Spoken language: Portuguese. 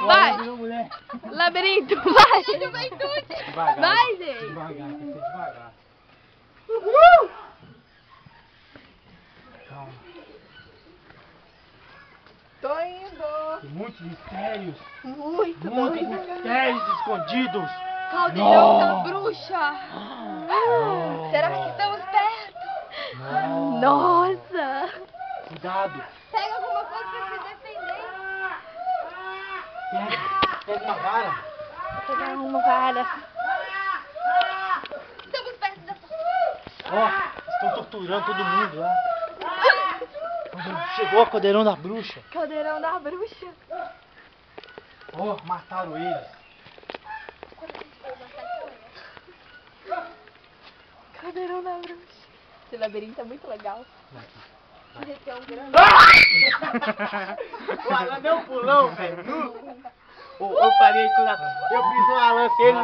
Vai! Labirinto, vai! Juventude! Vai, gente! Devagar, tem que ser devagar. Calma. Tô indo! Tem muitos mistérios. Muito Muitos doido! mistérios escondidos. Caldeirão da Não. bruxa! Será que estamos perto? Nossa! Cuidado. Pega alguma coisa pra se defender! Pega uma vara. Pegar uma vara. Estamos perto da... Ó, estão torturando todo mundo lá. Chegou o caldeirão da bruxa. Caldeirão da bruxa. Ó, mataram eles. Caldeirão da bruxa. Esse labirinto é muito legal. Esse é um grande... O Alan deu um pulão, velho. Eu parei com a... Eu fiz uma lança ele.